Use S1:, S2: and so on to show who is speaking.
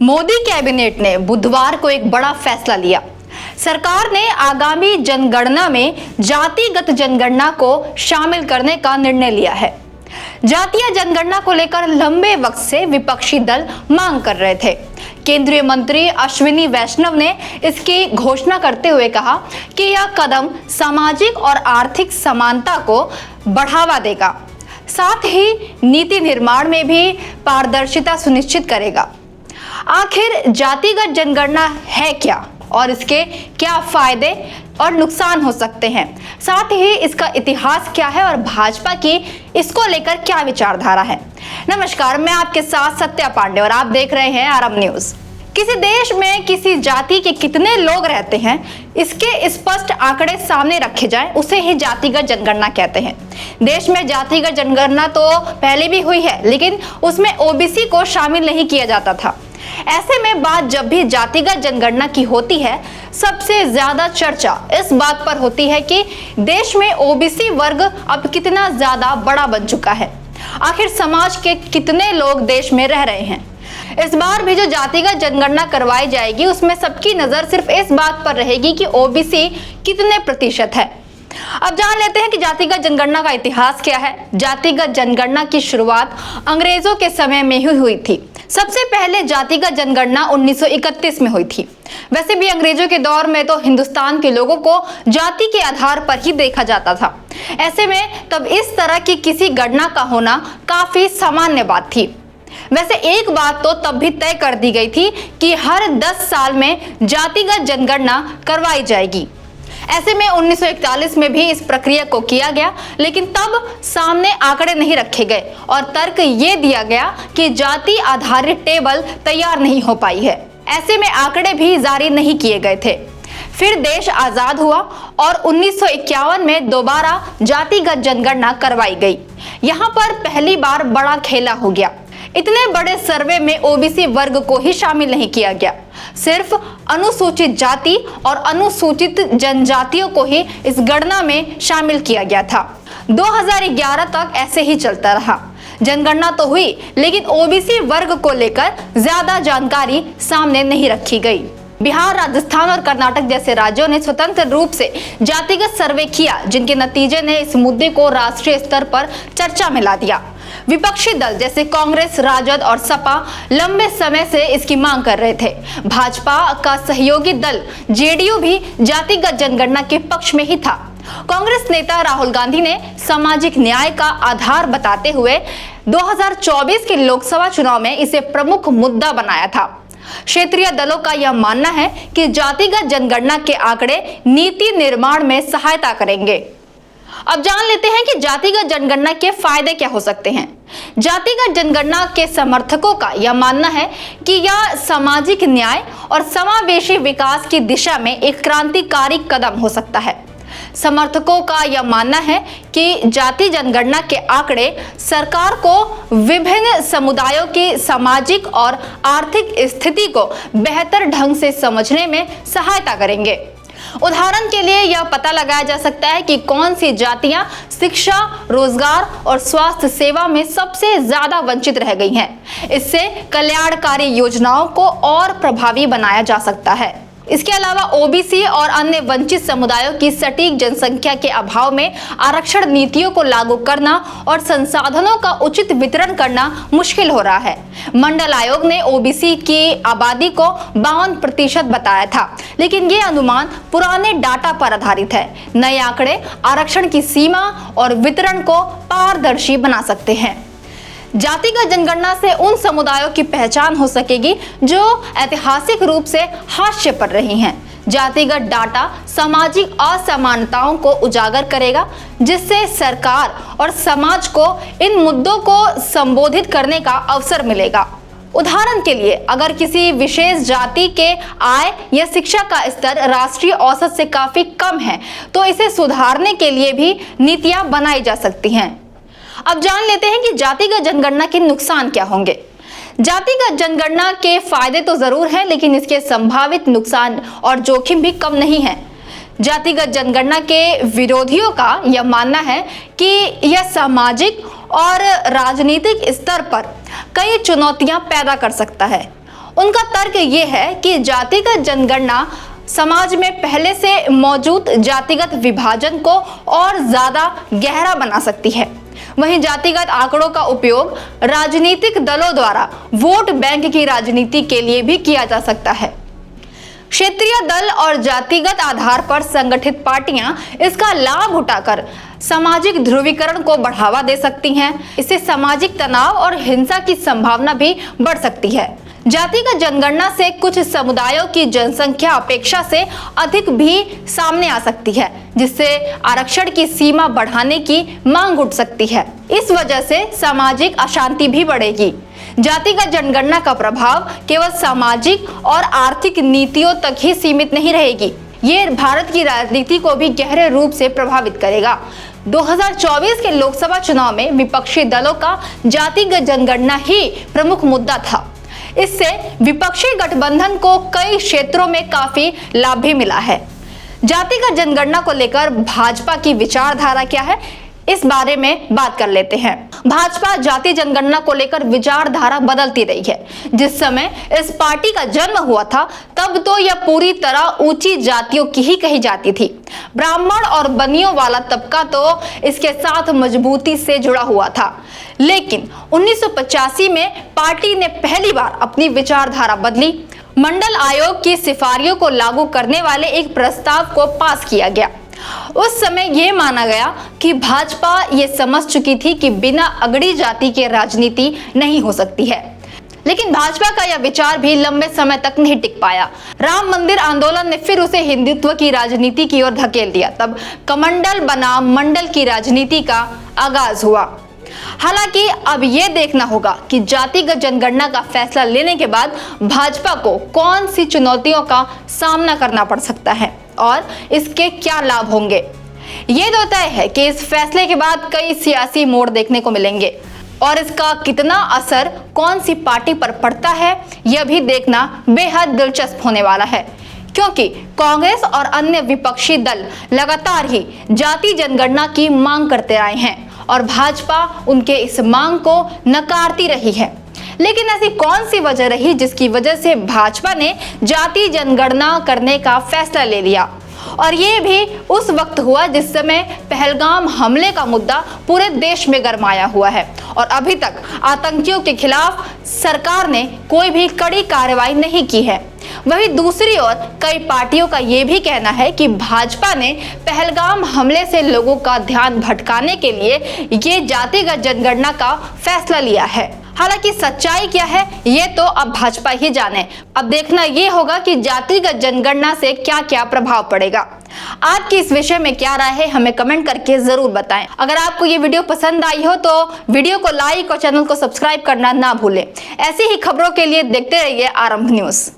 S1: Modi cabinet ने बुधवार को एक बड़ा फैसला लिया। सरकार ने आगामी जनगणना में जातिगत जनगणना को शामिल करने का निर्णय लिया है। जातीय जनगणना को लेकर लंबे वक्त से विपक्षी दल मांग कर रहे थे। केंद्रीय मंत्री अश्विनी वैष्णव ने इसकी घोषणा करते हुए कहा कि यह कदम सामाजिक और आर्थिक समानता को बढ़ावा देगा, साथ ही नीति निर्माण में भी पारदर्शिता सुनिश्चित करेगा। आखिर जातिगत जनगणना है क्या और इसके क्या फायदे और नुकसान हो सकते हैं, साथ ही इसका इतिहास क्या है और भाजपा की इसको लेकर क्या विचारधारा है। नमस्कार, मैं आपके साथ सत्या पांडे और आप देख रहे हैं आरब न्यूज। किसी देश में किसी जाति के कितने लोग रहते हैं, इसके स्पष्ट आंकड़े सामने रखे जाएं, उसे ही जातिगत जनगणना कहते हैं। देश में जातिगत जनगणना तो पहले भी हुई है, लेकिन उसमें ओबीसी को शामिल नहीं किया जाता था। ऐसे में बात जब भी जातिगत जनगणना की होती है, सबसे ज्यादा चर्चा इस बात पर होती है कि देश में ओबीसी वर्ग अब कितना ज्यादा बड़ा बन चुका है। आखिर समाज के कितने लोग देश में रह रहे हैं। इस बार भी जो जातिगत जनगणना करवाई जाएगी, उसमें सबकी नजर सिर्फ इस बात पर रहेगी कि ओबीसी कितने प्रतिशत है। अब जान लेते हैं कि जातिगत जनगणना का इतिहास क्या है। जातिगत जनगणना की शुरुआत अंग्रेजों के समय में ही हुई थी। सबसे पहले जातिगत जनगणना 1931 में हुई थी। वैसे भी अंग्रेजों के दौर में तो हिंदुस्तान के लोगों को जाति के आधार पर ही देखा जाता था। ऐसे में तब इस तरह की किसी गणना का होना काफी सामान्य बात थी। वैसे एक बात तो तब भी तय कर दी गई थी कि हर 10 साल में जातिगत जनगणना करवाई जाएगी। ऐसे में 1941 में भी इस प्रक्रिया को किया गया, लेकिन तब सामने आंकड़े नहीं रखे गए और तर्क ये दिया गया कि जाति आधारित टेबल तैयार नहीं हो पाई है। ऐसे में आंकड़े भी जारी नहीं किए गए थे। फिर देश आजाद हुआ और 1951 में दोबारा जातिगत जनगणना करवाई गई। यहाँ पर पहली बार बड़ा खेला हो गया। इतने बड़े सर्वे में ओबीसी वर्ग को ही शामिल नहीं किया गया, सिर्फ अनुसूचित जाति और अनुसूचित जनजातियों को ही इस गणना में शामिल किया गया था। 2011 तक ऐसे ही चलता रहा। जनगणना तो हुई, लेकिन ओबीसी वर्ग को लेकर ज्यादा जानकारी सामने नहीं रखी गई। बिहार, राजस्थान और कर्नाटक जैसे राज्यों ने स्वतंत्र रूप से जातिगत सर्वे किया, जिनके नतीजे ने इस मुद्दे को राष्ट्रीय स्तर पर चर्चा में ला दिया। विपक्षी दल जैसे कांग्रेस, राजद और सपा लंबे समय से इसकी मांग कर रहे थे। भाजपा का सहयोगी दल जेडीयू भी जातिगत जनगणना के पक्ष में ही था। कांग्रेस नेता राहुल गांधी ने सामाजिक न्याय का आधार बताते हुए 2024 के लोकसभा चुनाव में इसे प्रमुख मुद्दा बनाया था। क्षेत्रीय दलों का यह मानना है कि जातिगत जनगणना के आंकड़े नीति निर्माण में सहायता करेंगे। अब जान लेते हैं कि जातिगत जनगणना के फायदे क्या हो सकते हैं। जातिगत जनगणना के समर्थकों का यह मानना है कि यह सामाजिक न्याय और समावेशी विकास की दिशा में एक क्रांतिकारी कदम हो सकता है। समर्थकों का यह मानना है कि जाति जनगणना के आंकड़े सरकार को विभिन्न समुदायों की सामाजिक और आर्थिक स्थिति को बेहतर ढंग से समझने में सहायता करेंगे। उदाहरण के लिए यह पता लगाया जा सकता है कि कौन सी जातियां शिक्षा, रोजगार और स्वास्थ्य सेवा में सबसे ज्यादा वंचित रह गई हैं। इससे कल्याणकारी योजनाओं को और प्रभावी बनाया जा सकता है। इसके अलावा ओबीसी और अन्य वंचित समुदायों की सटीक जनसंख्या के अभाव में आरक्षण नीतियों को लागू करना और संसाधनों का उचित वितरण करना मुश्किल हो रहा है। मंडल आयोग ने ओबीसी की आबादी को 52% बताया था, लेकिन ये अनुमान पुराने डाटा पर आधारित है। नए आंकड़े आरक्षण की सीमा और वितरण को पारदर्शी बना सकते हैं। जातिगत जनगणना से उन समुदायों की पहचान हो सकेगी जो ऐतिहासिक रूप से हाशिए पर रही हैं। जातिगत डाटा सामाजिक असमानताओं को उजागर करेगा, जिससे सरकार और समाज को इन मुद्दों को संबोधित करने का अवसर मिलेगा। उदाहरण के लिए, अगर किसी विशेष जाति के आय या शिक्षा का स्तर राष्ट्रीय औसत से काफी कम है, तो इसे सुधारने के लिए भी नीतियां बनाई जा सकती हैं। अब जान लेते हैं कि जातिगत जनगणना के नुकसान क्या होंगे। जातिगत जनगणना के फायदे तो जरूर हैं, लेकिन इसके संभावित नुकसान और जोखिम भी कम नहीं है। जातिगत जनगणना के विरोधियों का यह मानना है कि यह सामाजिक और राजनीतिक स्तर पर कई चुनौतियां पैदा कर सकता है। उनका तर्क ये है कि जातिगत जनगणना समाज में पहले से मौजूद जातिगत विभाजन को और ज्यादा गहरा बना सकती है। वहीं जातिगत आंकड़ों का उपयोग राजनीतिक दलों द्वारा वोट बैंक की राजनीति के लिए भी किया जा सकता है। क्षेत्रीय दल और जातिगत आधार पर संगठित पार्टियां इसका लाभ उठाकर सामाजिक ध्रुवीकरण को बढ़ावा दे सकती हैं। इससे सामाजिक तनाव और हिंसा की संभावना भी बढ़ सकती है। जातिगत जनगणना से कुछ समुदायों की जनसंख्या अपेक्षा से अधिक भी सामने आ सकती है, जिससे आरक्षण की सीमा बढ़ाने की मांग उठ सकती है। इस वजह से सामाजिक अशांति भी बढ़ेगी। जातिगत जनगणना का प्रभाव केवल सामाजिक और आर्थिक नीतियों तक ही सीमित नहीं रहेगी, ये भारत की राजनीति को भी गहरे रूप से प्रभावित करेगा। 2024 के लोकसभा चुनाव में विपक्षी दलों का जातिगत जनगणना ही प्रमुख मुद्दा था। इससे विपक्षी गठबंधन को कई क्षेत्रों में काफी लाभ भी मिला है। जातिगत जनगणना को लेकर भाजपा की विचारधारा क्या है, इस बारे में बात कर लेते हैं। भाजपा जाति जनगणना को लेकर विचारधारा बदलती रही है। जिस समय इस पार्टी का जन्म हुआ था तब तो यह पूरी तरह ऊंची जातियों की ही कही जाती थी। ब्राह्मण और बनियों वाला तबका तो इसके साथ मजबूती से जुड़ा हुआ था। लेकिन 1985 में पार्टी ने पहली बार अपनी विचारधारा बदली। मंडल आयोग की सिफारिशों को लागू करने वाले एक प्रस्ताव को पास किया गया। उस समय यह माना गया कि भाजपा ये समझ चुकी थी कि बिना अगड़ी जाति के राजनीति नहीं हो सकती है। लेकिन भाजपा का यह विचार भी लंबे समय तक नहीं टिक पाया। राम मंदिर आंदोलन ने फिर उसे हिंदुत्व की राजनीति की ओर धकेल दिया। तब कमंडल बनाम मंडल की राजनीति का आगाज हुआ। हालांकि अब यह देखना होगा कि जातिगत जनगणना का फैसला लेने के बाद भाजपा को कौन सी चुनौतियों का सामना करना पड़ सकता है और इसके क्या लाभ होंगे। ये तो तय है कि इस फैसले के बाद कई सियासी मोड़ देखने को मिलेंगे और इसका कितना असर कौन सी पार्टी पर पड़ता है यह भी देखना बेहद दिलचस्प होने वाला है, क्योंकि कांग्रेस और अन्य विपक्षी दल लगातार ही जाति जनगणना की मांग करते आए हैं और भाजपा उनके इस मांग को नकारती रही है। लेकिन ऐसी कौन सी वजह रही जिसकी वजह से भाजपा ने जाति जनगणना करने का फैसला ले लिया? और ये भी उस वक्त हुआ जिस समय पहलगाम हमले का मुद्दा पूरे देश में गरमाया हुआ है और अभी तक आतंकियों के खिलाफ सरकार ने कोई भी कड़ी कार्रवाई नहीं की है। वहीं दूसरी ओर कई पार्टियों का ये भी कहना है कि भाजपा ने पहलगाम हमले से लोगों का ध्यान भटकाने के लिए ये जातिगत जनगणना का फैसला लिया है। हालांकि सच्चाई क्या है ये तो अब भाजपा ही जाने। अब देखना ये होगा कि जातिगत जनगणना से क्या क्या प्रभाव पड़ेगा। आपकी इस विषय में क्या राय है हमें कमेंट करके जरूर बताएं। अगर आपको ये वीडियो पसंद आई हो तो वीडियो को लाइक और चैनल को सब्सक्राइब करना ना भूलें। ऐसी ही खबरों के लिए देखते रहिए आरंभ न्यूज।